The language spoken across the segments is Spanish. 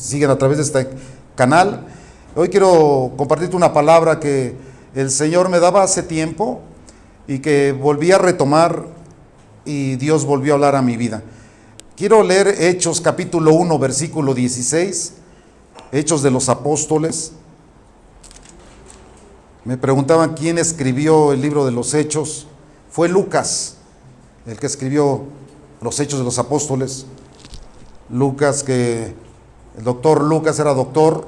siguen a través de este canal. Hoy quiero compartirte una palabra que el Señor me daba hace tiempo y que volví a retomar y Dios volvió a hablar a mi vida. Quiero leer Hechos capítulo 1, versículo 16, Hechos de los Apóstoles. Me preguntaban quién escribió el libro de los Hechos. Fue Lucas, el que escribió los Hechos de los Apóstoles. Lucas, que el doctor Lucas era doctor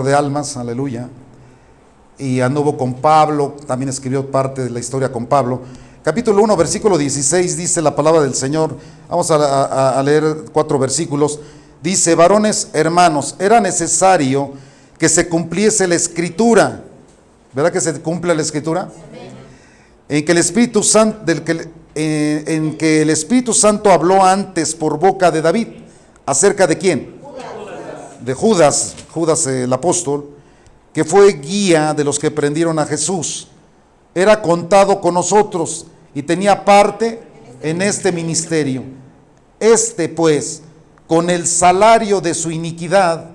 de almas, aleluya, y anduvo con Pablo, también escribió parte de la historia con Pablo. Capítulo 1, versículo 16, dice la palabra del Señor. Vamos a leer 4 versículos. Dice: varones hermanos, era necesario que se cumpliese la Escritura. ¿Verdad que se cumple la Escritura? En que el Espíritu Santo, en que el Espíritu Santo habló antes por boca de David. ¿Acerca de quién? De Judas el apóstol, que fue guía de los que prendieron a Jesús. Era contado con nosotros y tenía parte en este ministerio. Pues, con el salario de su iniquidad,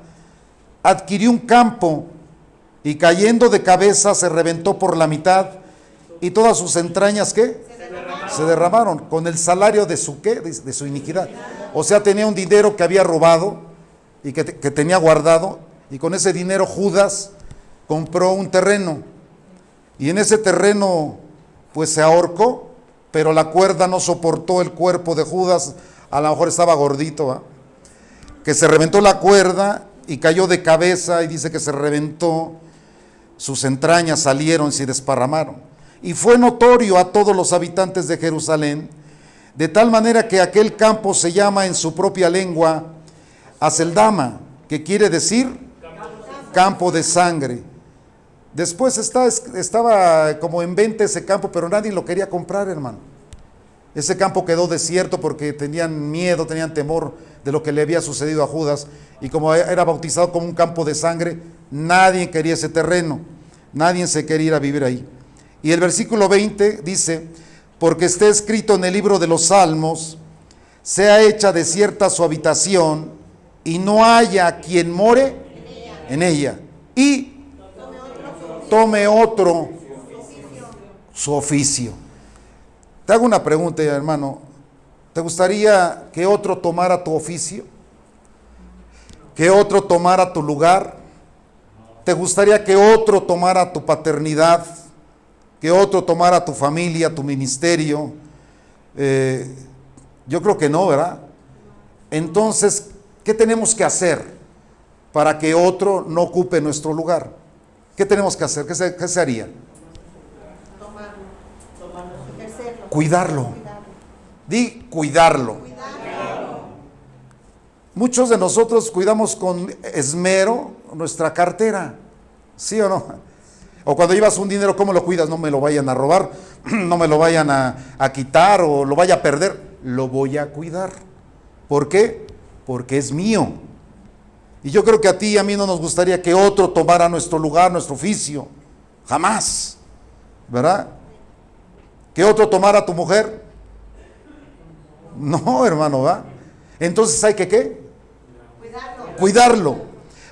adquirió un campo y cayendo de cabeza se reventó por la mitad y todas sus entrañas, ¿qué? Se derramaron. Con el salario de su, ¿qué? De su iniquidad. O sea, tenía un dinero que había robado y que tenía guardado, y con ese dinero Judas compró un terreno, y en ese terreno pues se ahorcó, pero la cuerda no soportó el cuerpo de Judas. A lo mejor estaba gordito, ¿eh? Que se reventó la cuerda y cayó de cabeza, y dice que se reventó, sus entrañas salieron y se desparramaron, y fue notorio a todos los habitantes de Jerusalén, de tal manera que aquel campo se llama en su propia lengua Aceldama, que quiere decir campo de sangre. Después estaba como en venta ese campo, pero nadie lo quería comprar, hermano. Ese campo quedó desierto porque tenían miedo, tenían temor de lo que le había sucedido a Judas, y como era bautizado como un campo de sangre, nadie quería ese terreno, nadie se quería ir a vivir ahí. Y el versículo 20 dice: porque está escrito en el libro de los Salmos, sea hecha desierta su habitación, y no haya quien more en ella, y tome otro su oficio. Te hago una pregunta, hermano. ¿Te gustaría que otro tomara tu oficio? ¿Que otro tomara tu lugar? ¿Te gustaría que otro tomara tu paternidad? ¿Que otro tomara tu familia, tu ministerio? Yo creo que no, ¿verdad? Entonces, ¿qué tenemos que hacer para que otro no ocupe nuestro lugar? ¿Qué tenemos que hacer? ¿Qué se haría? Ejercerlo. Cuidarlo. Di cuidarlo. Muchos de nosotros cuidamos con esmero nuestra cartera, ¿sí o no? O cuando llevas un dinero, ¿cómo lo cuidas? No me lo vayan a robar, no me lo vayan a quitar o lo vaya a perder. Lo voy a cuidar. ¿Por qué? Porque es mío. Y yo creo que a ti y a mí no nos gustaría que otro tomara nuestro lugar, nuestro oficio. Jamás. ¿Verdad? ¿Que otro tomara tu mujer? No, hermano, ¿verdad? Entonces hay que, ¿qué? Cuidarlo.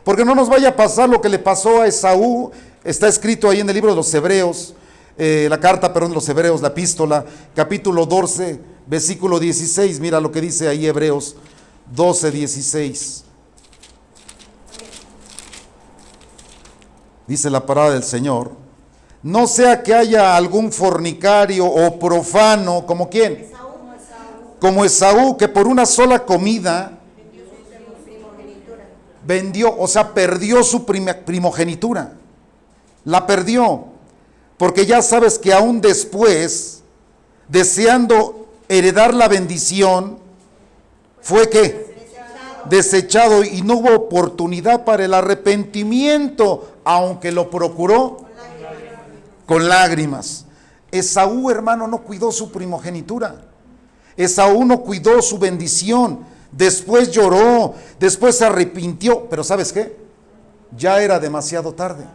Porque no nos vaya a pasar lo que le pasó a Esaú. Está escrito ahí en el libro de los Hebreos, la carta de los Hebreos, la epístola, capítulo 12, versículo 16. Mira lo que dice ahí Hebreos 12, 16. Dice la palabra del Señor: no sea que haya algún fornicario o profano, ¿como quién? Como Esaú, que por una sola comida vendió, o sea, perdió su primogenitura. La perdió, porque ya sabes que aún después, deseando heredar la bendición, fue ¿qué? Desechado, y no hubo oportunidad para el arrepentimiento, aunque lo procuró con lágrimas. Esaú, hermano, no cuidó su primogenitura. Esaú no cuidó su bendición. Después lloró, después se arrepintió, pero ¿sabes qué? Ya era demasiado tarde.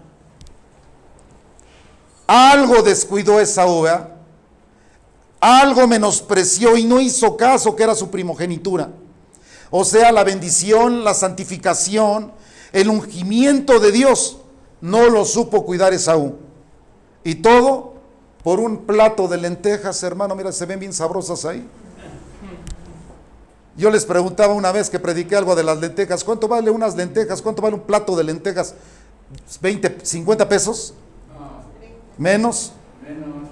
Algo descuidó Esaú, ¿verdad? Algo menospreció y no hizo caso que era su primogenitura. O sea, la bendición, la santificación, el ungimiento de Dios, no lo supo cuidar Esaú. Y todo por un plato de lentejas, hermano. Mira, se ven bien sabrosas ahí. Yo les preguntaba una vez que prediqué algo de las lentejas, ¿cuánto vale unas lentejas? ¿Cuánto vale un plato de lentejas? ¿20, 50 pesos? ¿Menos?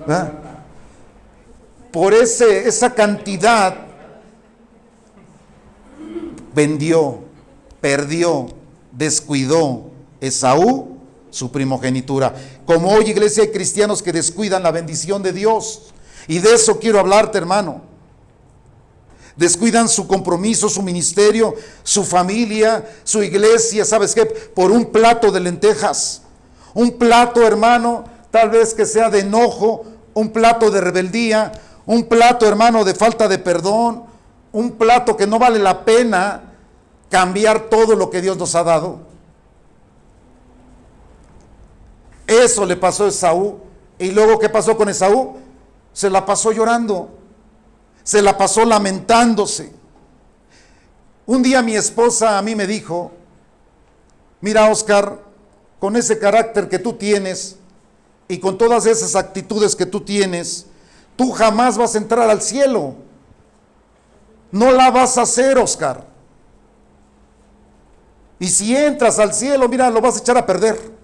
¿Ah? Por esa cantidad vendió, perdió, descuidó Esaú su primogenitura. Como hoy, iglesia, hay cristianos que descuidan la bendición de Dios. Y de eso quiero hablarte, hermano. Descuidan su compromiso, su ministerio, su familia, su iglesia, ¿sabes qué? Por un plato de lentejas. Un plato, hermano, tal vez que sea de enojo, un plato de rebeldía, un plato, hermano, de falta de perdón, un plato que no vale la pena cambiar todo lo que Dios nos ha dado. Eso le pasó a Esaú. Y luego, ¿qué pasó con Esaú? Se la pasó llorando. Se la pasó lamentándose. Un día mi esposa a mí me dijo, mira, Oscar, con ese carácter que tú tienes y con todas esas actitudes que tú tienes, tú jamás vas a entrar al cielo. No la vas a hacer, Oscar. Y si entras al cielo, mira, lo vas a echar a perder.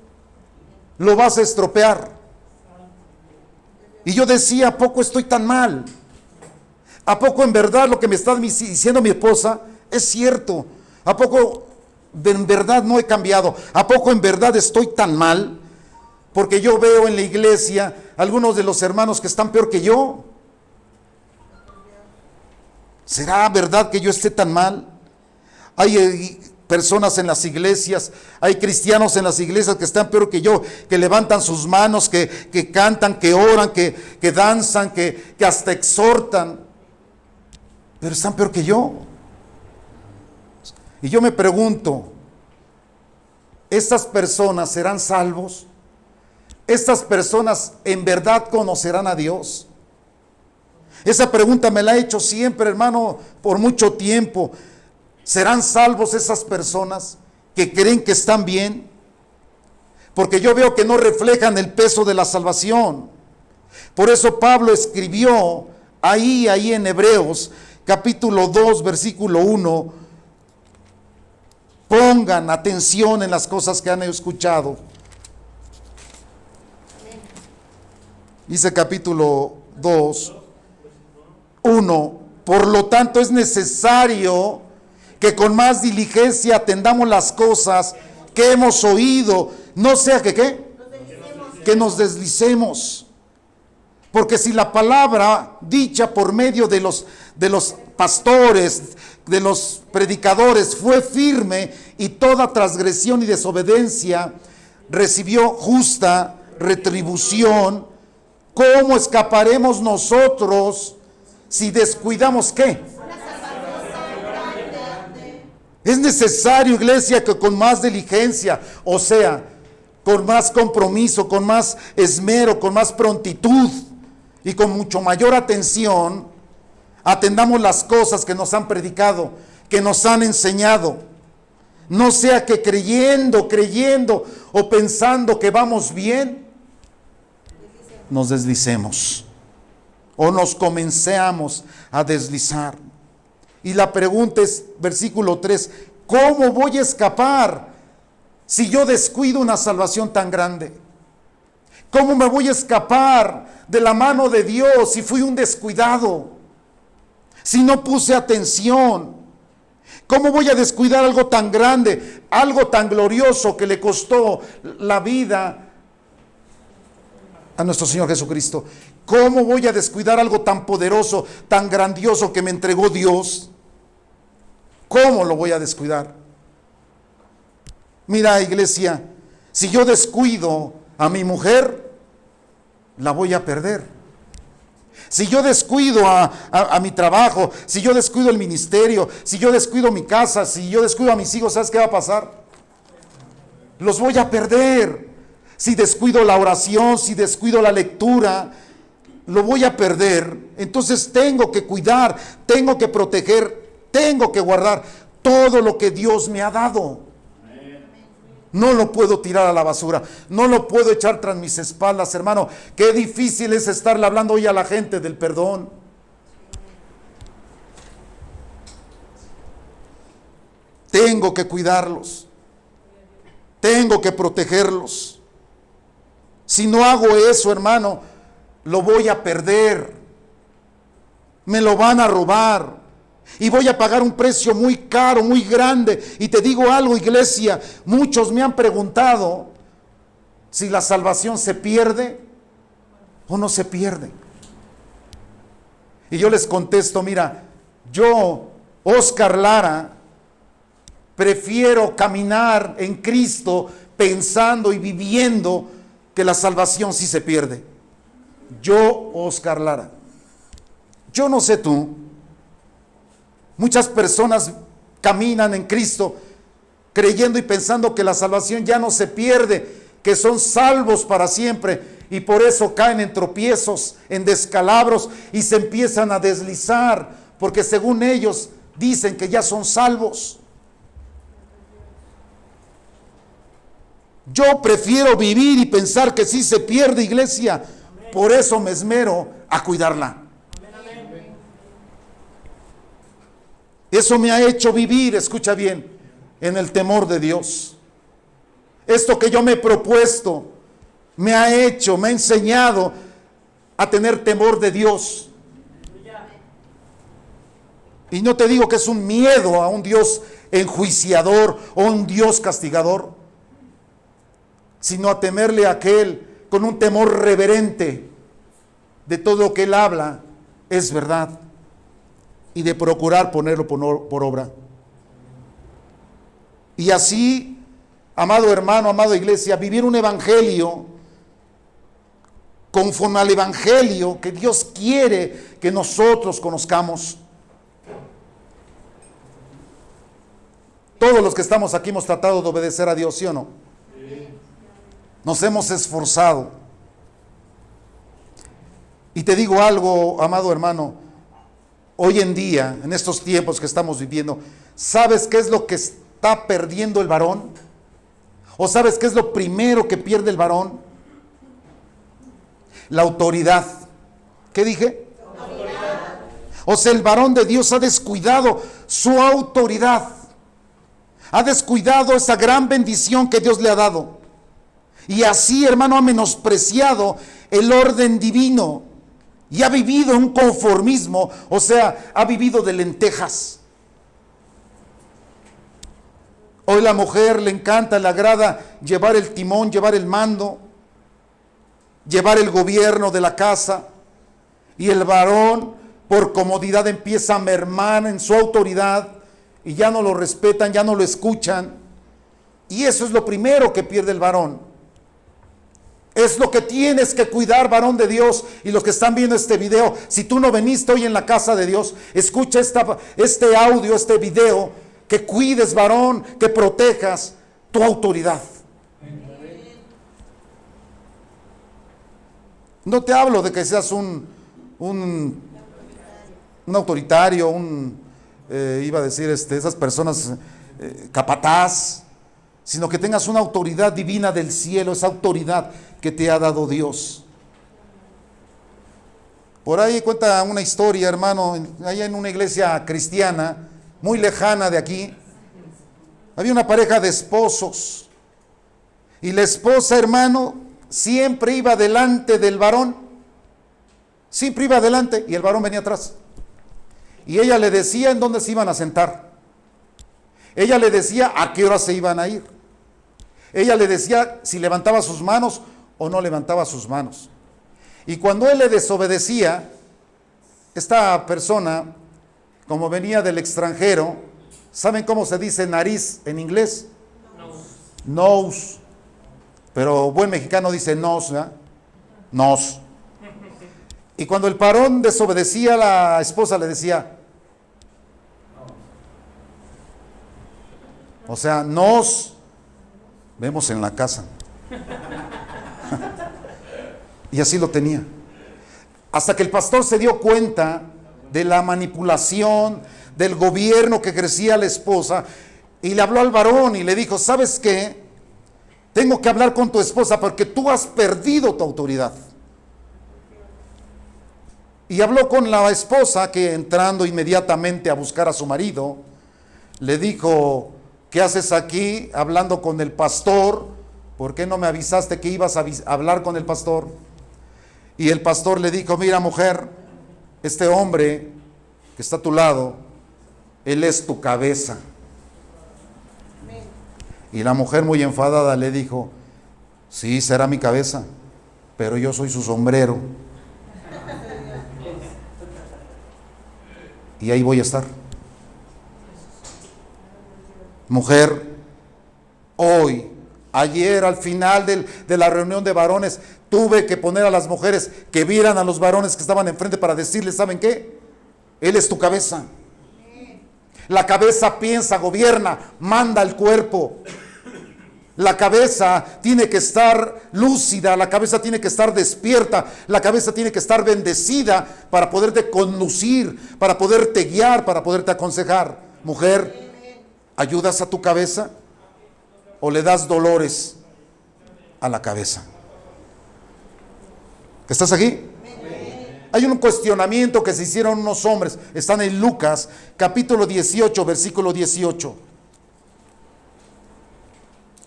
Lo vas a estropear. Y yo decía, ¿a poco estoy tan mal? ¿A poco en verdad lo que me está diciendo mi esposa es cierto? ¿A poco en verdad no he cambiado? ¿A poco en verdad estoy tan mal? Porque yo veo en la iglesia algunos de los hermanos que están peor que yo. ¿Será verdad que yo esté tan mal? Hay personas en las iglesias, hay cristianos en las iglesias que están peor que yo, que levantan sus manos, que cantan, que oran, que danzan, que hasta exhortan. Pero están peor que yo. Y yo me pregunto, ¿estas personas serán salvos? ¿Estas personas en verdad conocerán a Dios? Esa pregunta me la he hecho siempre, hermano, por mucho tiempo. ¿Serán salvos esas personas que creen que están bien? Porque yo veo que no reflejan el peso de la salvación. Por eso Pablo escribió ahí en Hebreos, capítulo 2, versículo 1, pongan atención en las cosas que han escuchado. Dice capítulo 2, 1, por lo tanto es necesario que con más diligencia atendamos las cosas que hemos oído, no sea que ¿qué? Que nos deslicemos. Porque si la palabra dicha por medio de los pastores, de los predicadores, fue firme y toda transgresión y desobediencia recibió justa retribución, ¿cómo escaparemos nosotros si descuidamos qué? Es necesario, iglesia, que con más diligencia, o sea, con más compromiso, con más esmero, con más prontitud y con mucho mayor atención, atendamos las cosas que nos han predicado, que nos han enseñado. No sea que creyendo o pensando que vamos bien, nos deslicemos o nos comencemos a deslizar. Y la pregunta es, versículo 3, ¿cómo voy a escapar si yo descuido una salvación tan grande? ¿Cómo me voy a escapar de la mano de Dios si fui un descuidado? Si no puse atención. ¿Cómo voy a descuidar algo tan grande, algo tan glorioso que le costó la vida a nuestro Señor Jesucristo? ¿Cómo voy a descuidar algo tan poderoso, tan grandioso que me entregó Dios? ¿Cómo lo voy a descuidar? Mira, iglesia, si yo descuido a mi mujer, la voy a perder. Si yo descuido a mi trabajo, si yo descuido el ministerio, si yo descuido mi casa, si yo descuido a mis hijos, ¿sabes qué va a pasar? Los voy a perder. Si descuido la oración, si descuido la lectura, lo voy a perder. Entonces tengo que cuidar, tengo que proteger, tengo que guardar todo lo que Dios me ha dado. No lo puedo tirar a la basura, no lo puedo echar tras mis espaldas, hermano. Qué difícil es estarle hablando hoy a la gente del perdón. Tengo que cuidarlos, tengo que protegerlos. Si no hago eso, hermano, lo voy a perder. Me lo van a robar. Y voy a pagar un precio muy caro, muy grande. Y te digo algo, iglesia, muchos me han preguntado si la salvación se pierde o no se pierde. Y yo les contesto, mira, yo, Oscar Lara, prefiero caminar en Cristo pensando y viviendo que la salvación sí se pierde. Yo, Oscar Lara. Yo no sé tú. Muchas personas caminan en Cristo creyendo y pensando que la salvación ya no se pierde, que son salvos para siempre, y por eso caen en tropiezos, en descalabros y se empiezan a deslizar, porque según ellos dicen que ya son salvos. Yo prefiero vivir y pensar que sí se pierde, iglesia. Por eso me esmero a cuidarla. Eso me ha hecho vivir, escucha bien, en el temor de Dios. Esto que yo me he propuesto me ha enseñado a tener temor de Dios. Y no te digo que es un miedo a un Dios enjuiciador o un Dios castigador, sino a temerle a aquel con un temor reverente de todo lo que Él habla es verdad, y de procurar ponerlo por obra. Y así, amado hermano, amada iglesia, vivir un evangelio conforme al evangelio que Dios quiere que nosotros conozcamos. Todos los que estamos aquí hemos tratado de obedecer a Dios, ¿sí o no? Sí. Nos hemos esforzado. Y te digo algo, amado hermano, hoy en día, en estos tiempos que estamos viviendo, ¿sabes qué es lo que está perdiendo el varón? ¿O sabes qué es lo primero que pierde el varón? La autoridad. ¿Qué dije? Autoridad. O sea, el varón de Dios ha descuidado su autoridad. Ha descuidado esa gran bendición que Dios le ha dado. Y así, hermano, ha menospreciado el orden divino. Y ha vivido un conformismo, o sea, ha vivido de lentejas. Hoy la mujer le encanta, le agrada llevar el timón, llevar el mando, llevar el gobierno de la casa. Y el varón, por comodidad, empieza a mermar en su autoridad y ya no lo respetan, ya no lo escuchan. Y eso es lo primero que pierde el varón. Es lo que tienes que cuidar, varón de Dios. Y los que están viendo este video, si tú no viniste hoy en la casa de Dios, escucha este audio, este video, que cuides, varón, que protejas tu autoridad. No te hablo de que seas un autoritario, iba a decir esas personas capataz, sino que tengas una autoridad divina del cielo, esa autoridad que te ha dado Dios. Por ahí cuenta una historia, hermano, allá en una iglesia cristiana, muy lejana de aquí, había una pareja de esposos, y la esposa, hermano, siempre iba delante del varón, siempre iba delante, y el varón venía atrás. Y ella le decía en dónde se iban a sentar. Ella le decía a qué hora se iban a ir. Ella le decía si levantaba sus manos o no levantaba sus manos. Y cuando él le desobedecía, esta persona, como venía del extranjero, ¿saben cómo se dice nariz en inglés? Nose. Pero buen mexicano dice nose, ¿verdad? Nose. Y cuando el varón desobedecía, la esposa le decía, o sea, nos vemos en la casa. Y así lo tenía. Hasta que el pastor se dio cuenta de la manipulación, del gobierno que ejercía la esposa, y le habló al varón y le dijo, ¿sabes qué? Tengo que hablar con tu esposa porque tú has perdido tu autoridad. Y habló con la esposa, que entrando inmediatamente a buscar a su marido, le dijo, ¿qué haces aquí hablando con el pastor? ¿Por qué no me avisaste que ibas a hablar con el pastor? Y el pastor le dijo, mira mujer, este hombre que está a tu lado, él es tu cabeza. Y la mujer muy enfadada le dijo, sí, será mi cabeza, pero yo soy su sombrero. Y ahí voy a estar. Mujer, hoy, ayer al final de la reunión de varones, tuve que poner a las mujeres que vieran a los varones que estaban enfrente para decirles, ¿saben qué? Él es tu cabeza. La cabeza piensa, gobierna, manda el cuerpo. La cabeza tiene que estar lúcida, la cabeza tiene que estar despierta, la cabeza tiene que estar bendecida para poderte conducir, para poderte guiar, para poderte aconsejar. Mujer, ¿ayudas a tu cabeza o le das dolores a la cabeza? ¿Estás aquí? Hay un cuestionamiento que se hicieron unos hombres, están en Lucas capítulo 18, versículo 18.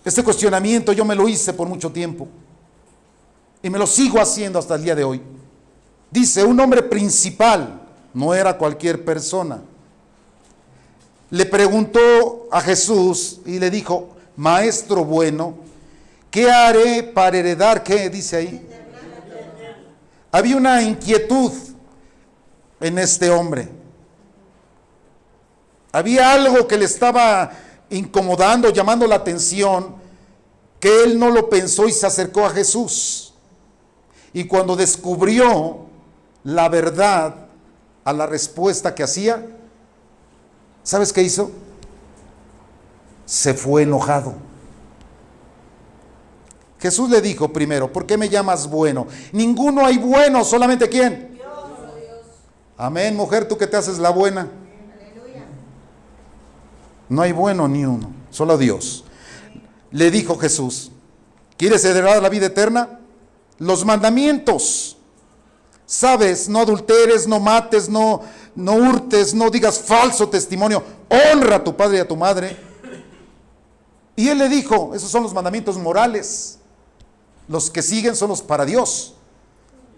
Este cuestionamiento yo me lo hice por mucho tiempo y me lo sigo haciendo hasta el día de hoy. Dice, un hombre principal, no era cualquier persona, le preguntó a Jesús y le dijo, maestro bueno, ¿qué haré para heredar? ¿Qué dice ahí? Había una inquietud en este hombre. Había algo que le estaba incomodando, llamando la atención, que él no lo pensó y se acercó a Jesús. Y cuando descubrió la verdad a la respuesta que hacía, ¿sabes qué hizo? Se fue enojado. Jesús le dijo primero, ¿por qué me llamas bueno? Ninguno hay bueno, solamente ¿quién? Dios. Amén, mujer, tú que te haces la buena. Aleluya. No hay bueno ni uno, solo Dios. Le dijo Jesús, ¿quieres heredar la vida eterna? Los mandamientos. Sabes, no adulteres, no mates, no hurtes, no digas falso testimonio, honra a tu padre y a tu madre. Y él le dijo, esos son los mandamientos morales. Los que siguen son los para Dios.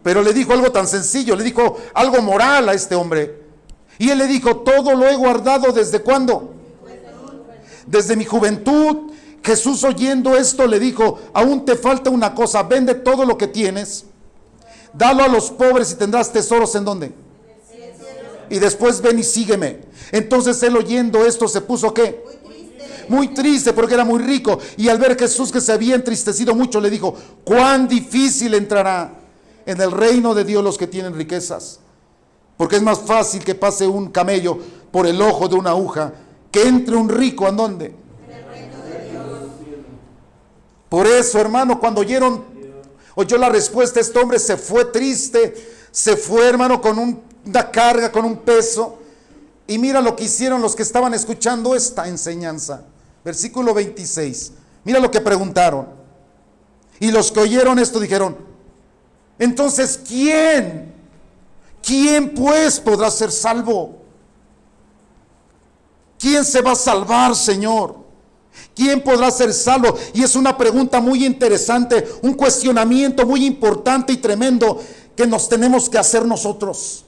Pero le dijo algo tan sencillo, le dijo algo moral a este hombre. Y él le dijo, todo lo he guardado ¿desde cuándo? Desde mi juventud. Jesús, oyendo esto, le dijo, aún te falta una cosa, vende todo lo que tienes, dalo a los pobres y tendrás tesoros ¿en dónde? Y después ven y sígueme. Entonces él, oyendo esto, se puso ¿qué? Muy triste porque era muy rico, y al ver Jesús que se había entristecido mucho, le dijo, cuán difícil entrará en el reino de Dios los que tienen riquezas, porque es más fácil que pase un camello por el ojo de una aguja que entre un rico ¿en dónde? En el reino de Dios. Por eso, hermano, cuando oyó la respuesta, este hombre se fue triste, se fue, hermano, con una carga, con un peso. Y mira lo que hicieron los que estaban escuchando esta enseñanza. Versículo 26. Mira lo que preguntaron. Y los que oyeron esto dijeron, entonces, ¿quién pues podrá ser salvo? ¿Quién se va a salvar, Señor? ¿Quién podrá ser salvo? Y es una pregunta muy interesante, un cuestionamiento muy importante y tremendo que nos tenemos que hacer nosotros.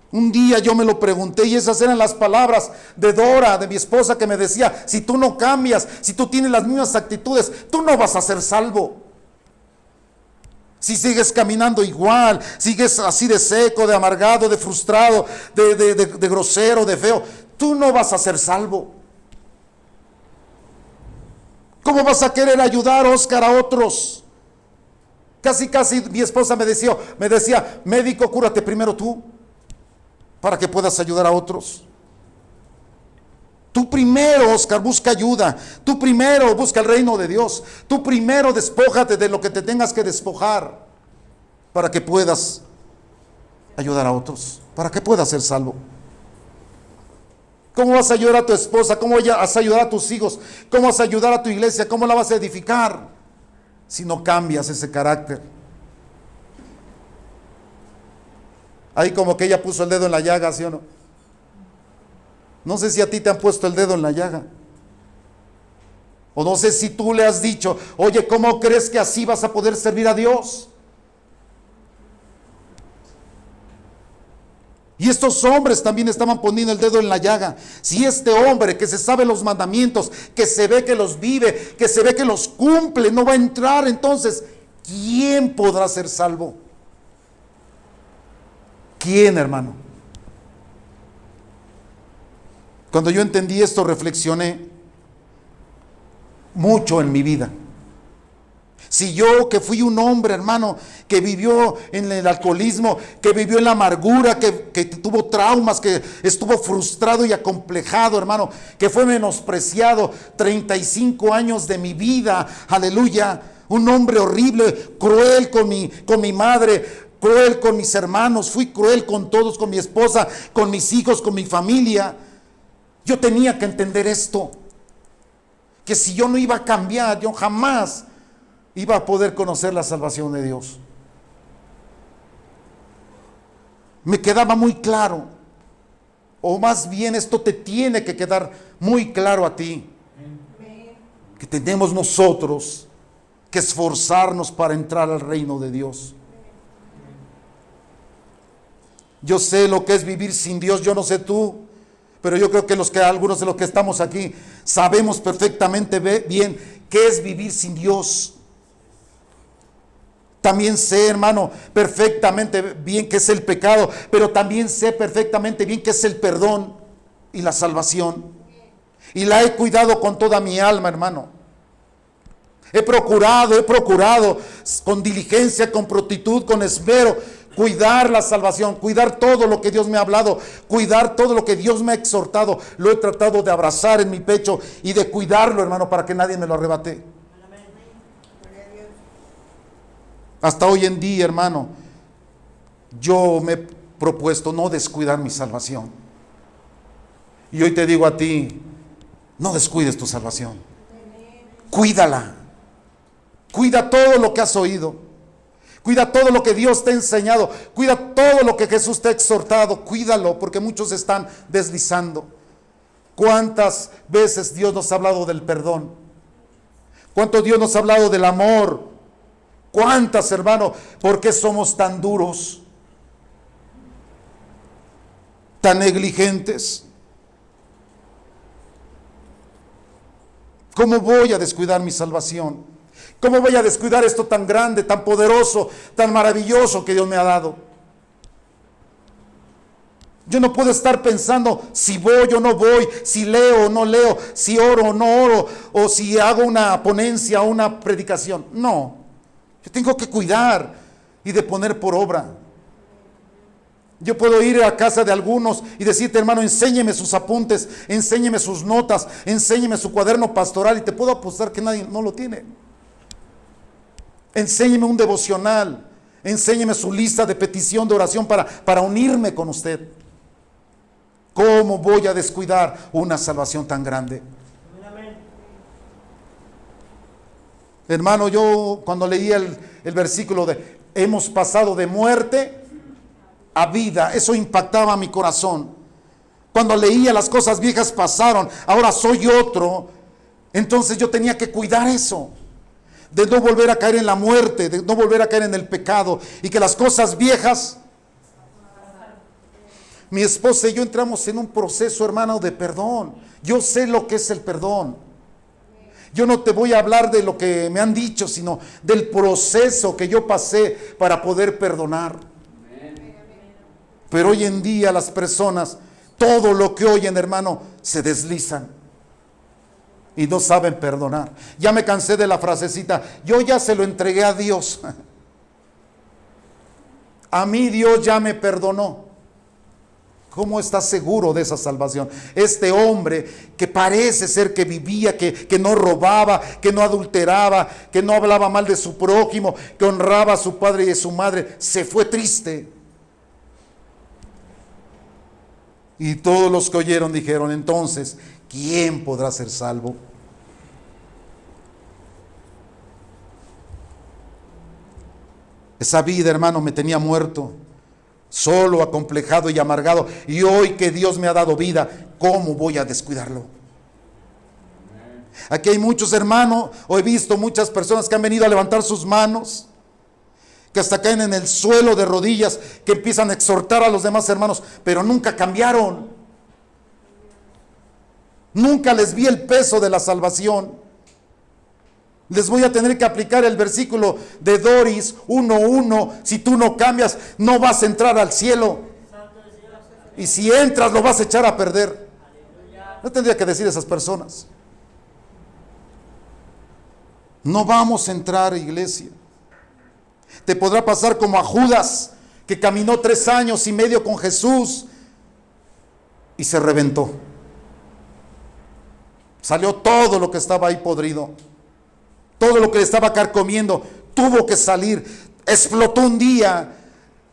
Un día yo me lo pregunté y esas eran las palabras de Dora, de mi esposa, que me decía, si tú no cambias, si tú tienes las mismas actitudes, tú no vas a ser salvo. Si sigues caminando igual, sigues así de seco, de amargado, de frustrado, de grosero, de feo, tú no vas a ser salvo. ¿Cómo vas a querer ayudar, Oscar, a otros? Casi mi esposa me decía, médico, cúrate primero tú, para que puedas ayudar a otros. Tú primero, Oscar, busca ayuda. Tú primero busca el reino de Dios. Tú primero despójate de lo que te tengas que despojar para que puedas ayudar a otros para que puedas ser salvo. ¿Cómo vas a ayudar a tu esposa? ¿Cómo vas a ayudar a tus hijos? ¿Cómo vas a ayudar a tu iglesia? ¿Cómo la vas a edificar si no cambias ese carácter? Ahí como que ella puso el dedo en la llaga, ¿sí o no? No sé si a ti te han puesto el dedo en la llaga. O no sé si tú le has dicho, oye, ¿cómo crees que así vas a poder servir a Dios? Y estos hombres también estaban poniendo el dedo en la llaga. Si este hombre que se sabe los mandamientos, que se ve que los vive, que se ve que los cumple, no va a entrar, entonces, ¿quién podrá ser salvo? ¿Quién, hermano? Cuando yo entendí esto, reflexioné mucho en mi vida. Si yo, que fui un hombre, hermano, que vivió en el alcoholismo, que vivió en la amargura, que tuvo traumas, que estuvo frustrado y acomplejado, hermano, que fue menospreciado 35 años de mi vida, aleluya, un hombre horrible, cruel con mi madre, cruel con mis hermanos, fui cruel con todos, con mi esposa, con mis hijos, con mi familia. Yo tenía que entender esto, que si yo no iba a cambiar, yo jamás iba a poder conocer la salvación de Dios. Me quedaba muy claro, o más bien esto te tiene que quedar muy claro a ti, que tenemos nosotros que esforzarnos para entrar al reino de Dios. Yo sé lo que es vivir sin Dios, yo no sé tú, pero yo creo que algunos de los que estamos aquí sabemos perfectamente bien qué es vivir sin Dios. También sé, hermano, perfectamente bien qué es el pecado, pero también sé perfectamente bien qué es el perdón y la salvación. Y la he cuidado con toda mi alma, hermano. He procurado con diligencia, con prontitud, con esmero, cuidar la salvación, cuidar todo lo que Dios me ha hablado, cuidar todo lo que Dios me ha exhortado. Lo he tratado de abrazar en mi pecho y de cuidarlo, hermano, para que nadie me lo arrebate. Hasta hoy en día, hermano, yo me he propuesto no descuidar mi salvación. Y hoy te digo a ti, no descuides tu salvación. Cuídala. Cuida todo lo que has oído. Cuida todo lo que Dios te ha enseñado. Cuida todo lo que Jesús te ha exhortado. Cuídalo, porque muchos están deslizando. ¿Cuántas veces Dios nos ha hablado del perdón? ¿Cuánto Dios nos ha hablado del amor? ¿Cuántas, hermano? ¿Por qué somos tan duros? Tan negligentes. ¿Cómo voy a descuidar mi salvación? ¿Cómo voy a descuidar esto tan grande, tan poderoso, tan maravilloso que Dios me ha dado? Yo no puedo estar pensando si voy o no voy, si leo o no leo, si oro o no oro, o si hago una ponencia o una predicación. No. Yo tengo que cuidar y de poner por obra. Yo puedo ir a casa de algunos y decirte, hermano, enséñeme sus apuntes, enséñeme sus notas, enséñeme su cuaderno pastoral, y te puedo apostar que nadie no lo tiene. Enséñeme un devocional, enséñeme su lista de petición de oración para unirme con usted. ¿Cómo voy a descuidar una salvación tan grande? Hermano, yo cuando leía el versículo de hemos pasado de muerte a vida, eso impactaba mi corazón. Cuando leía las cosas viejas pasaron, ahora soy otro. Entonces yo tenía que cuidar eso, de no volver a caer en la muerte, de no volver a caer en el pecado, y que las cosas viejas. Mi esposa y yo entramos en un proceso, hermano, de perdón. Yo sé lo que es el perdón. Yo no te voy a hablar de lo que me han dicho, sino del proceso que yo pasé para poder perdonar. Pero hoy en día las personas, todo lo que oyen, hermano, se deslizan y no saben perdonar. Ya me cansé de la frasecita, yo ya se lo entregué a Dios. A mí Dios ya me perdonó. ¿Cómo estás seguro de esa salvación? Este hombre que parece ser que vivía, que no robaba, que no adulteraba, que no hablaba mal de su prójimo, que honraba a su padre y a su madre, se fue triste. Y todos los que oyeron dijeron: entonces, ¿quién podrá ser salvo? Esa vida, hermano, me tenía muerto, solo, acomplejado y amargado. Y hoy que Dios me ha dado vida, ¿cómo voy a descuidarlo? Aquí hay muchos hermanos, o he visto muchas personas que han venido a levantar sus manos, que hasta caen en el suelo de rodillas, que empiezan a exhortar a los demás hermanos, pero nunca cambiaron. Nunca les vi el peso de la salvación. Les voy a tener que aplicar el versículo de Doris 1:1. Si tú no cambias, no vas a entrar al cielo. Y si entras, lo vas a echar a perder. No tendría que decir a esas personas: no vamos a entrar, iglesia. Te podrá pasar como a Judas, que caminó 3 años y medio con Jesús y se reventó. Salió todo lo que estaba ahí podrido. Todo lo que le estaba carcomiendo tuvo que salir. Explotó un día.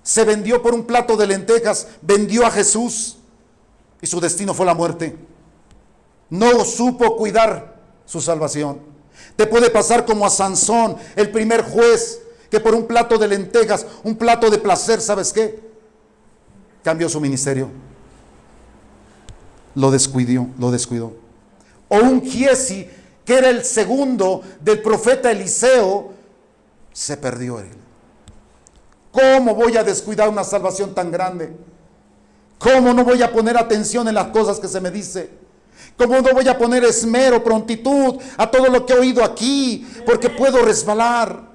Se vendió por un plato de lentejas. Vendió a Jesús. Y su destino fue la muerte. No supo cuidar su salvación. Te puede pasar como a Sansón, el primer juez, que por un plato de lentejas, un plato de placer, ¿sabes qué? Cambió su ministerio. Lo descuidó. O un Giesi, que era el segundo del profeta Eliseo, se perdió él. ¿Cómo voy a descuidar una salvación tan grande? ¿Cómo no voy a poner atención en las cosas que se me dice? ¿Cómo no voy a poner esmero, prontitud a todo lo que he oído aquí? Porque puedo resbalar.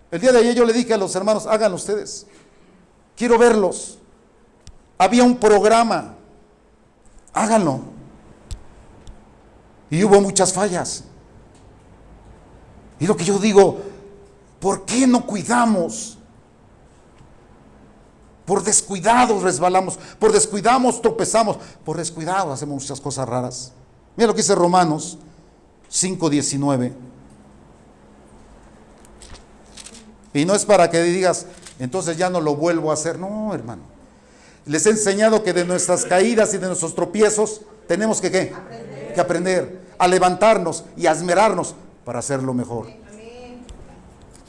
El día de ayer yo le dije a los hermanos: háganlo ustedes. Quiero verlos. Había un programa. Háganlo. Y hubo muchas fallas. Y lo que yo digo: ¿por qué no cuidamos? Por descuidados resbalamos, por descuidados tropezamos, por descuidados hacemos muchas cosas raras. Mira lo que dice Romanos 5:19. Y no es para que digas: entonces ya no lo vuelvo a hacer. No, hermano. Les he enseñado que de nuestras caídas y de nuestros tropiezos tenemos que ¿qué? Que aprender a levantarnos y a esmerarnos para hacerlo mejor.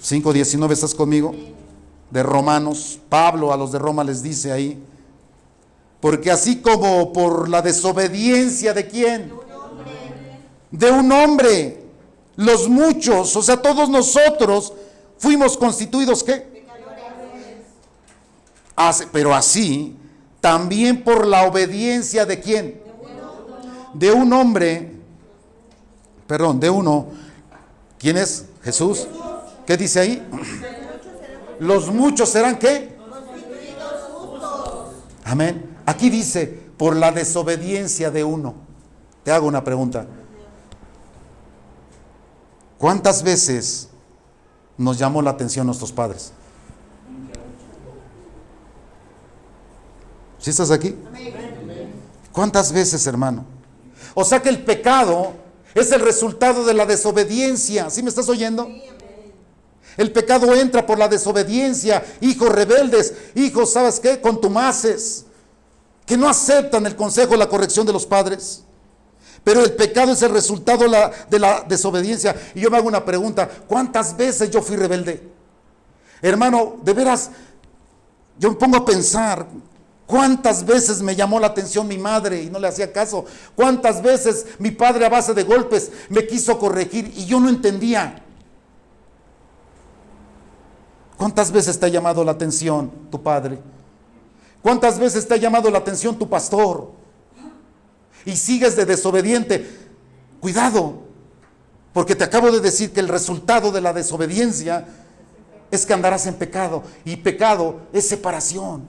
5:19, ¿estás conmigo? De Romanos. Pablo a los de Roma les dice ahí: porque así como por la desobediencia de ¿quién? De un hombre, los muchos, o sea, todos nosotros fuimos constituidos ¿qué? Pero así también por la obediencia de ¿quién? De un hombre, de uno. ¿Quién es? Jesús. ¿Qué dice ahí? Los muchos serán ¿qué? Amén. Aquí dice: por la desobediencia de uno. Te hago una pregunta: ¿cuántas veces nos llamó la atención nuestros padres? ¿Sí estás aquí? ¿Cuántas veces, hermano? O sea que el pecado es el resultado de la desobediencia. ¿Sí me estás oyendo? El pecado entra por la desobediencia. Hijos rebeldes, hijos, ¿sabes qué? Contumaces, que no aceptan el consejo, la corrección de los padres. Pero el pecado es el resultado de la desobediencia. Y yo me hago una pregunta: ¿cuántas veces yo fui rebelde? Hermano, de veras, yo me pongo a pensar: ¿cuántas veces me llamó la atención mi madre y no le hacía caso? ¿Cuántas veces mi padre a base de golpes me quiso corregir y yo no entendía? ¿Cuántas veces te ha llamado la atención tu padre? ¿Cuántas veces te ha llamado la atención tu pastor? Y sigues de desobediente. Cuidado, porque te acabo de decir que el resultado de la desobediencia es que andarás en pecado. Y pecado es separación.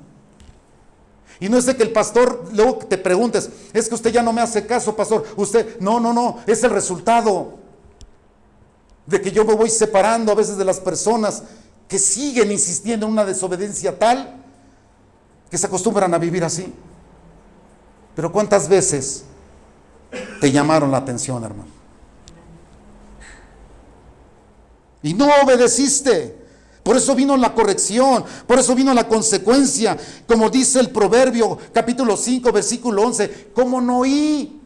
Y no es de que el pastor luego te preguntes: es que usted ya no me hace caso, pastor. Usted, no, es el resultado de que yo me voy separando a veces de las personas que siguen insistiendo en una desobediencia tal que se acostumbran a vivir así. Pero ¿cuántas veces te llamaron la atención, hermano? Y no obedeciste. Por eso vino la corrección, por eso vino la consecuencia. Como dice el Proverbio, capítulo 5, versículo 11, ¿cómo no oí?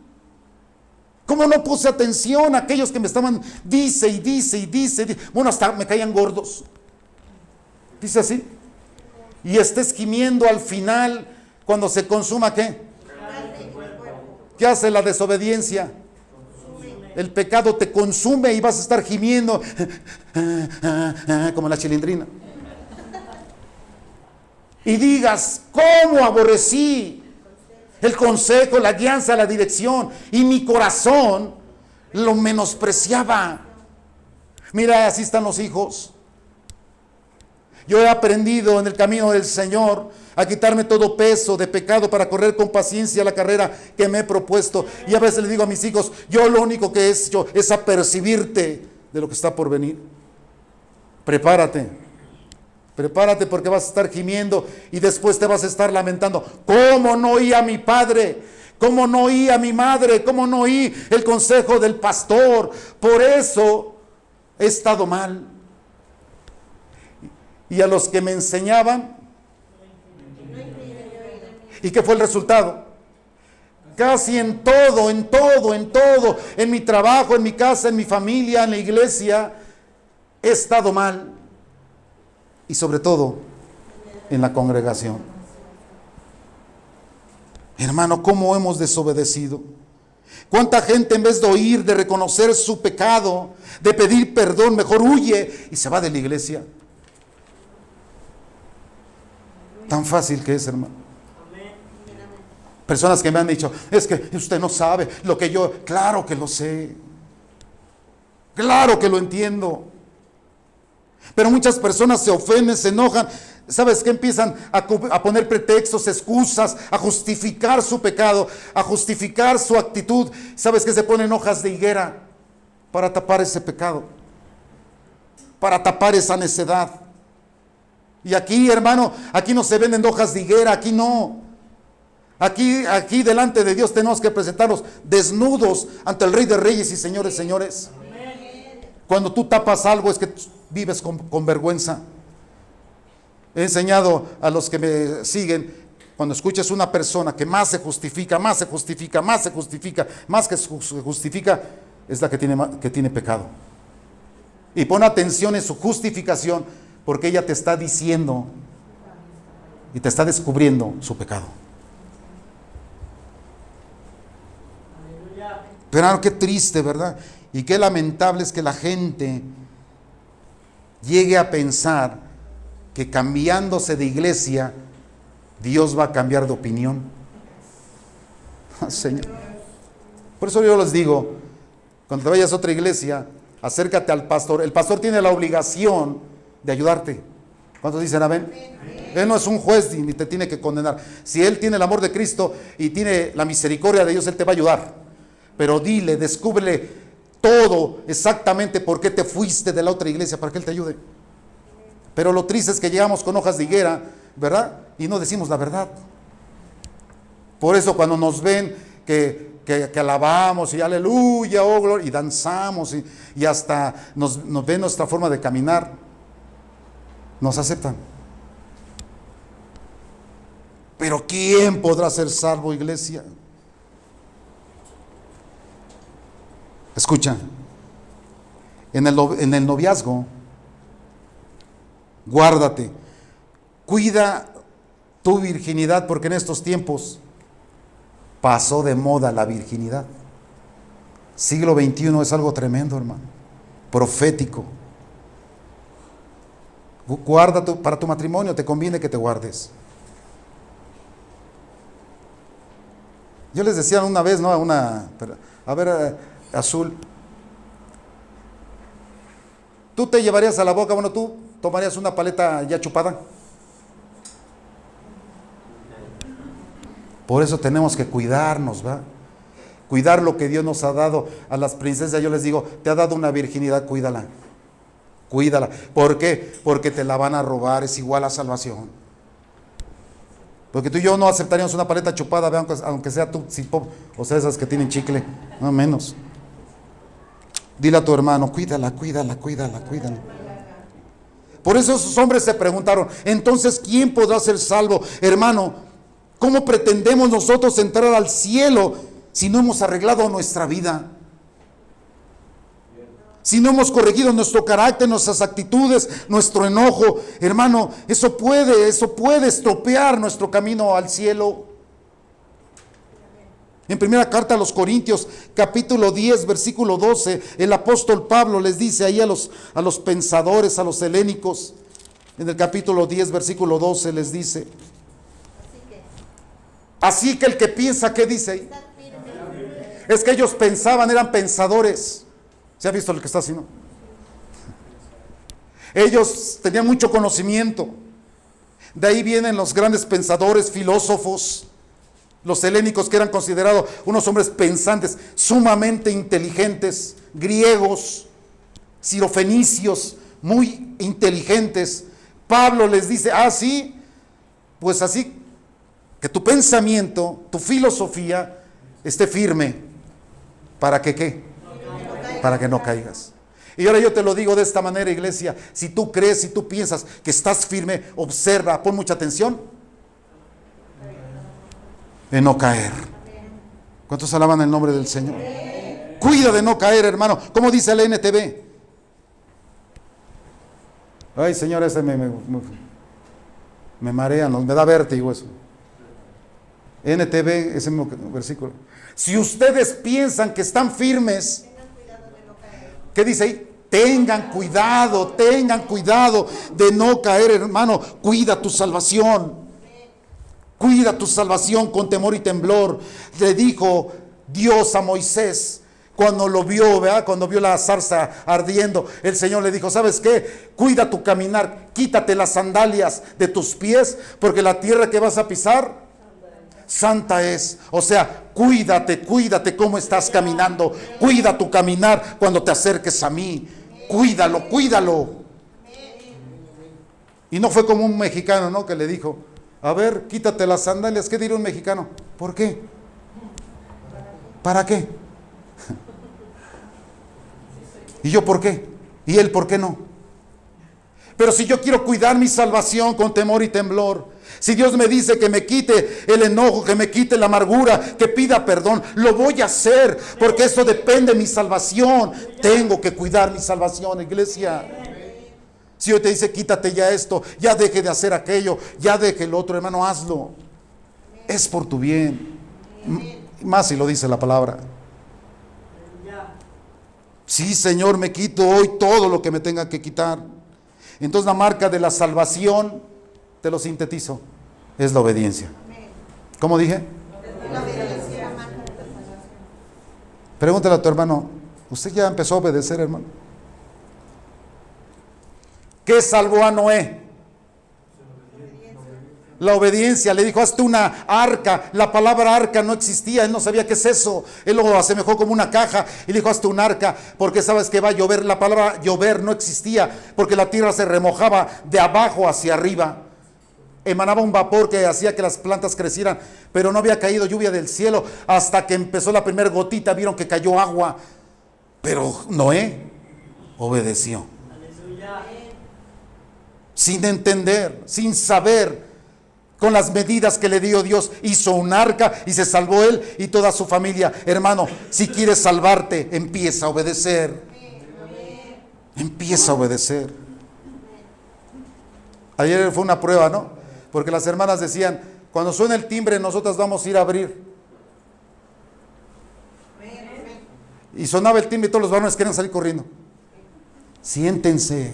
¿Cómo no puse atención a aquellos que me estaban, dice y dice y dice? Bueno, hasta me caían gordos. Dice así. Y estés gimiendo al final, cuando se consuma, ¿qué? ¿Qué hace la desobediencia? El pecado te consume y vas a estar gimiendo como la chilindrina. Y digas, ¿cómo aborrecí el consejo, la guianza, la dirección? Y mi corazón lo menospreciaba. Mira, así están los hijos. Yo he aprendido en el camino del Señor a quitarme todo peso de pecado para correr con paciencia la carrera que me he propuesto. Y a veces le digo a mis hijos, yo lo único que he hecho es apercibirte de lo que está por venir. Prepárate porque vas a estar gimiendo y después te vas a estar lamentando. ¿Cómo no oí a mi padre? ¿Cómo no oí a mi madre? ¿Cómo no oí el consejo del pastor? Por eso he estado mal. Y a los que me enseñaban, ¿y qué fue el resultado? Casi en todo, en mi trabajo, en mi casa, en mi familia, en la iglesia, he estado mal. Y sobre todo, en la congregación. Hermano, ¿cómo hemos desobedecido? ¿Cuánta gente en vez de oír, de reconocer su pecado, de pedir perdón, mejor huye y se va de la iglesia? Tan fácil que es, hermano. Personas que me han dicho, es que usted no sabe lo que yo, claro que lo sé, claro que lo entiendo, pero muchas personas se ofenden, se enojan. ¿Sabes qué? Empiezan a poner pretextos, excusas, a justificar su pecado, a justificar su actitud. ¿Sabes qué? Se ponen hojas de higuera para tapar ese pecado, para tapar esa necedad. Y aquí, hermano, aquí no se venden hojas de higuera, aquí no. Aquí delante de Dios tenemos que presentarnos desnudos ante el Rey de Reyes y Señores, señores. Cuando tú tapas algo es que vives con vergüenza. He enseñado a los que me siguen, cuando escuches una persona que más se justifica, es la que tiene pecado. Y pon atención en su justificación, porque ella te está diciendo y te está descubriendo su pecado. Pero qué triste, ¿verdad? Y qué lamentable es que la gente llegue a pensar que cambiándose de iglesia, Dios va a cambiar de opinión. Señor. Por eso yo les digo, cuando te vayas a otra iglesia, acércate al pastor. El pastor tiene la obligación de ayudarte. ¿Cuántos dicen amén? Él no es un juez ni te tiene que condenar. Si Él tiene el amor de Cristo y tiene la misericordia de Dios, Él te va a ayudar. Pero dile, descúbrele todo exactamente por qué te fuiste de la otra iglesia para que Él te ayude. Pero lo triste es que llegamos con hojas de higuera, ¿verdad? Y no decimos la verdad. Por eso cuando nos ven que alabamos y aleluya, oh gloria, y danzamos y hasta nos ven nuestra forma de caminar, nos aceptan. Pero ¿quién podrá ser salvo, iglesia? Escucha, en el noviazgo, guárdate, cuida tu virginidad, porque en estos tiempos pasó de moda la virginidad. Siglo XXI es algo tremendo, hermano, profético. Guarda para tu matrimonio, te conviene que te guardes. Yo les decía una vez, ¿no? Azul, ¿tú te llevarías a la boca, bueno, tú tomarías una paleta ya chupada? Por eso tenemos que cuidarnos, ¿va? Cuidar lo que Dios nos ha dado. A las princesas yo les digo, te ha dado una virginidad, cuídala. Cuídala. ¿Por qué? Porque te la van a robar, es igual a salvación. Porque tú y yo no aceptaríamos una paleta chupada, ¿ve? Aunque sea tú, o sea, esas que tienen chicle, no menos. Dile a tu hermano, cuídala. Por eso esos hombres se preguntaron, entonces, ¿quién podrá ser salvo? Hermano, ¿cómo pretendemos nosotros entrar al cielo si no hemos arreglado nuestra vida? Si no hemos corregido nuestro carácter, nuestras actitudes, nuestro enojo, hermano, eso puede estropear nuestro camino al cielo. En primera carta a los Corintios, capítulo 10, versículo 12, el apóstol Pablo les dice ahí a los pensadores, a los helénicos, en el capítulo 10, versículo 12 les dice, así que el que piensa, ¿qué dice ahí? Es que ellos pensaban, eran pensadores. ¿Se ha visto lo que está haciendo? Ellos tenían mucho conocimiento. De ahí vienen los grandes pensadores, filósofos, los helénicos, que eran considerados unos hombres pensantes, sumamente inteligentes, griegos, sirofenicios, muy inteligentes. Pablo les dice, sí, pues así, que tu pensamiento, tu filosofía esté firme. ¿Para que qué? Para que no caigas. Y ahora yo te lo digo de esta manera, iglesia, si tú crees, si tú piensas que estás firme, observa, pon mucha atención en no caer. ¿Cuántos alaban el nombre del Señor? Cuida de no caer, hermano. ¿Cómo dice la NTV? Ay, Señor, ese me marea, me da vértigo eso. NTV, ese mismo versículo. Si ustedes piensan que están firmes, ¿qué dice ahí? Tengan cuidado de no caer, hermano. Cuida tu salvación. Cuida tu salvación con temor y temblor. Le dijo Dios a Moisés cuando lo vio, ¿verdad? Cuando vio la zarza ardiendo, el Señor le dijo, ¿sabes qué? Cuida tu caminar, quítate las sandalias de tus pies, porque la tierra que vas a pisar santa es. O sea, cuídate cómo estás caminando. Cuida tu caminar cuando te acerques a mí. Cuídalo. Y no fue como un mexicano, ¿no? Que le dijo, a ver, quítate las sandalias. ¿Qué diría un mexicano? ¿Por qué? ¿Para qué? ¿Y yo por qué? ¿Y él por qué no? Pero si yo quiero cuidar mi salvación con temor y temblor, si Dios me dice que me quite el enojo, que me quite la amargura, que pida perdón, lo voy a hacer, porque eso depende de mi salvación. Tengo que cuidar mi salvación, iglesia. Si hoy te dice, quítate ya esto, ya deje de hacer aquello, ya deje el otro, hermano, hazlo. Es por tu bien. Más si lo dice la palabra. Sí, Señor, me quito hoy todo lo que me tenga que quitar. Entonces la marca de la salvación, te lo sintetizo, es la obediencia. ¿Cómo dije? Pregúntale a tu hermano, ¿usted ya empezó a obedecer, hermano? ¿Qué salvó a Noé? La obediencia. Le dijo, hazte una arca. La palabra arca no existía, él no sabía qué es eso. Él lo asemejó como una caja y dijo, hazte una arca, porque sabes que va a llover. La palabra llover no existía, porque la tierra se remojaba de abajo hacia arriba. Emanaba un vapor que hacía que las plantas crecieran, pero no había caído lluvia del cielo. Hasta que empezó la primera gotita, vieron que cayó agua. Pero Noé obedeció. Sin entender, sin saber. Con las medidas que le dio Dios, hizo un arca y se salvó él y toda su familia. Hermano, si quieres salvarte, empieza a obedecer. Empieza a obedecer. Ayer fue una prueba, ¿no? Porque las hermanas decían, cuando suena el timbre, nosotras vamos a ir a abrir. Y sonaba el timbre y todos los varones querían salir corriendo. Siéntense.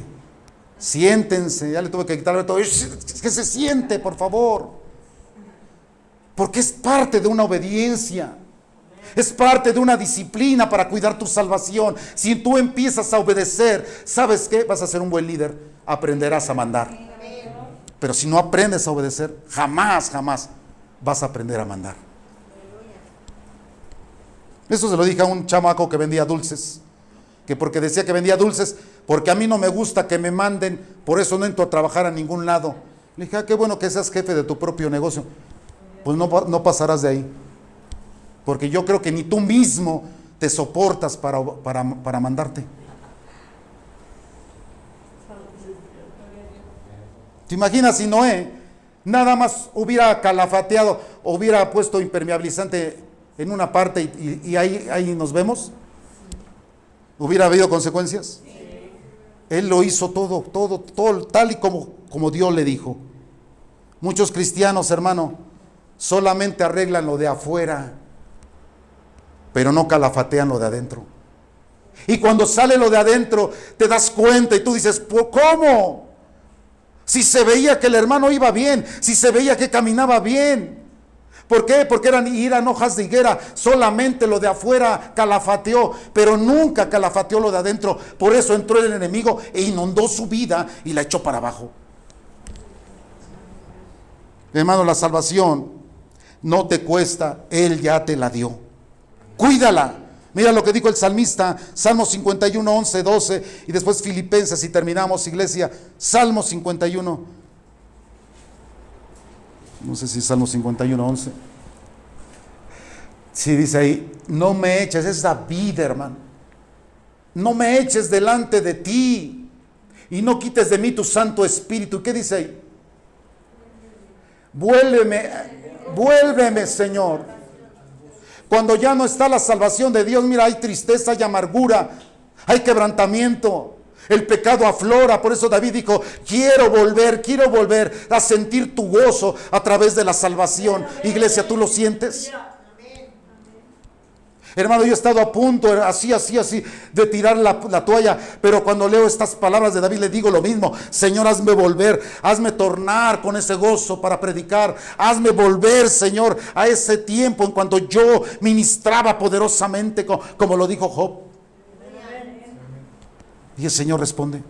Ya le tuve que quitarle todo. Es que se siente, por favor. Porque es parte de una obediencia. Es parte de una disciplina para cuidar tu salvación. Si tú empiezas a obedecer, ¿sabes qué? Vas a ser un buen líder. Aprenderás a mandar. Pero si no aprendes a obedecer, jamás vas a aprender a mandar. Eso se lo dije a un chamaco que vendía dulces. Que porque decía que vendía dulces, porque a mí no me gusta que me manden, por eso no entro a trabajar a ningún lado. Le dije, qué bueno que seas jefe de tu propio negocio. Pues no pasarás de ahí. Porque yo creo que ni tú mismo te soportas para mandarte. ¿Te imaginas si Noé nada más hubiera calafateado, hubiera puesto impermeabilizante en una parte y ahí nos vemos? ¿Hubiera habido consecuencias? Él lo hizo todo tal y como Dios le dijo. Muchos cristianos, hermano, solamente arreglan lo de afuera, pero no calafatean lo de adentro. Y cuando sale lo de adentro, te das cuenta y tú dices, ¿cómo? Si se veía que el hermano iba bien, si se veía que caminaba bien. ¿Por qué? Porque eran hojas de higuera, solamente lo de afuera calafateó, pero nunca calafateó lo de adentro. Por eso entró el enemigo e inundó su vida y la echó para abajo. Hermano, la salvación no te cuesta, Él ya te la dio. Cuídala. Mira lo que dijo el salmista, Salmo 51, 11, 12, y después Filipenses, y terminamos, iglesia. Salmo 51. No sé si Salmo 51, 11. Sí, dice ahí, no me eches, es David, hermano. No me eches delante de ti y no quites de mí tu Santo Espíritu. ¿Qué dice ahí? Vuélveme, Señor. Cuando ya no está la salvación de Dios, mira, hay tristeza y amargura, hay quebrantamiento. El pecado aflora, por eso David dijo, quiero volver a sentir tu gozo a través de la salvación. Iglesia, ¿tú lo sientes? Hermano, yo he estado a punto, así, de tirar la toalla, pero cuando leo estas palabras de David, le digo lo mismo. Señor, hazme volver, hazme tornar con ese gozo para predicar. Hazme volver, Señor, a ese tiempo en cuando yo ministraba poderosamente, como lo dijo Job. Y el Señor responde.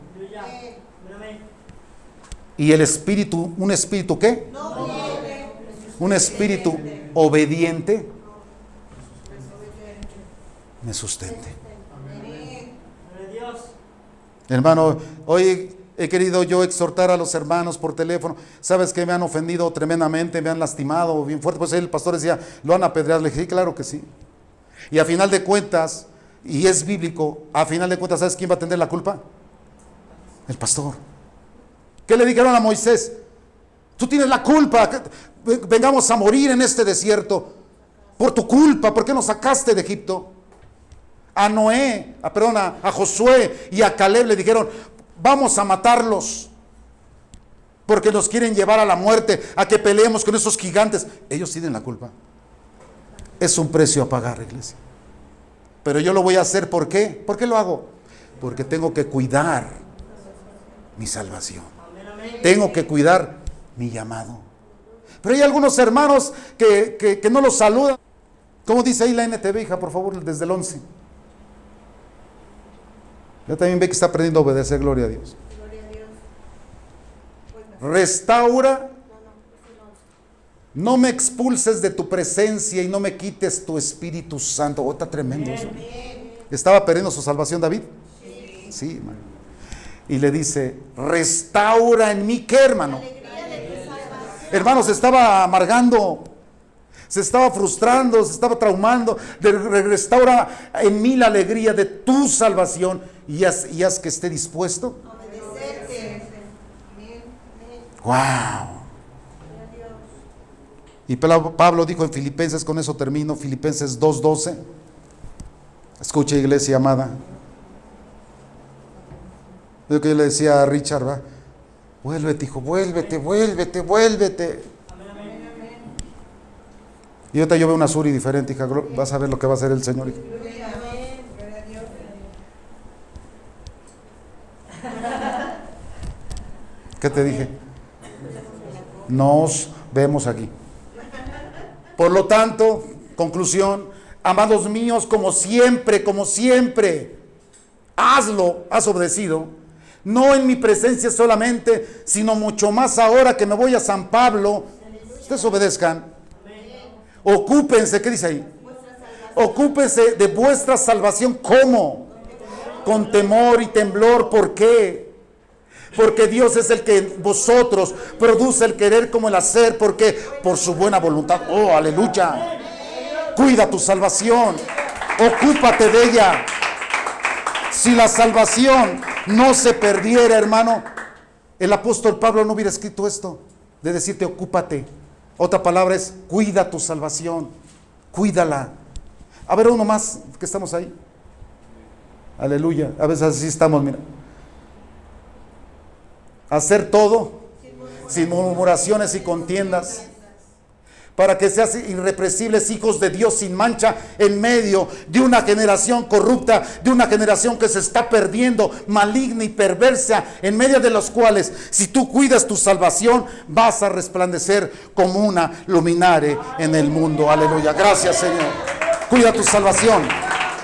Y el espíritu, ¿un espíritu qué? Un espíritu obediente me sustente. Hermano, hoy he querido yo exhortar a los hermanos por teléfono. Sabes que me han ofendido tremendamente, me han lastimado bien fuerte. Pues el pastor decía, lo han apedreado. Le dije, sí, claro que sí. Y a final de cuentas, y es bíblico, a final de cuentas, ¿sabes quién va a tener la culpa? El pastor. ¿Qué le dijeron a Moisés? Tú tienes la culpa, vengamos a morir en este desierto por tu culpa. ¿Por qué nos sacaste de Egipto? A Josué y a Caleb le dijeron, vamos a matarlos porque nos quieren llevar a la muerte, a que peleemos con esos gigantes. Ellos tienen la culpa. Es un precio a pagar, iglesia. Pero yo lo voy a hacer, ¿por qué? ¿Por qué lo hago? Porque tengo que cuidar mi salvación. Tengo que cuidar mi llamado. Pero hay algunos hermanos que no los saludan. ¿Cómo dice ahí la NTV, hija, por favor, desde el 11? Ya también ve que está aprendiendo a obedecer, gloria a Dios. Restaura. No me expulses de tu presencia y no me quites tu Espíritu Santo. Oh, está tremendo eso. ¿Estaba perdiendo su salvación David? Sí, hermano. Y le dice, restaura en mí, ¿qué, hermano? Hermano, se estaba amargando, se estaba frustrando, se estaba traumando. Restaura en mí la alegría de tu salvación y haz que esté dispuesto. Wow. Y Pablo dijo en Filipenses, con eso termino, Filipenses 2:12. Escucha, iglesia amada. Lo que yo le decía a Richard, ¿va? Vuélvete, hijo, vuélvete. Y ahorita yo veo una Suri diferente, hija. Vas a ver lo que va a hacer el Señor, hija. ¿Qué te dije? Nos vemos aquí. Por lo tanto, conclusión, amados míos, como siempre, hazlo, has obedecido, no en mi presencia solamente, sino mucho más ahora que me voy a San Pablo. Ustedes obedezcan. Ocúpense, ¿qué dice ahí? Ocúpense de vuestra salvación. ¿Cómo? Con temor y temblor. ¿Por qué? Porque Dios es el que en vosotros produce el querer como el hacer. ¿Por qué? Por su buena voluntad. Oh, aleluya. Cuida tu salvación. Ocúpate de ella. Si la salvación no se perdiera, hermano, El apóstol Pablo no hubiera escrito esto, de decirte ocúpate. Otra palabra es cuida tu salvación, cuídala. A ver, uno más, que estamos ahí. Aleluya, a veces así estamos, mira. Hacer todo sin murmuraciones y contiendas, para que seas irreprensibles hijos de Dios sin mancha en medio de una generación corrupta, de una generación que se está perdiendo, maligna y perversa, en medio de los cuales, si tú cuidas tu salvación, vas a resplandecer como una luminaria en el mundo. Aleluya, gracias Señor. Cuida tu salvación,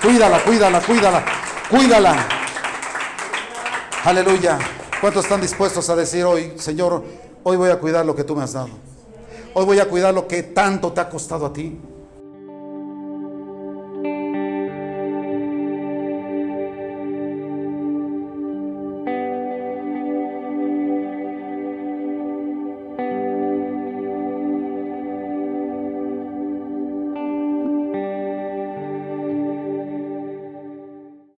cuídala, cuídala, cuídala, cuídala. Aleluya. ¿Cuántos están dispuestos a decir hoy, Señor, hoy voy a cuidar lo que tú me has dado? Hoy voy a cuidar lo que tanto te ha costado a ti.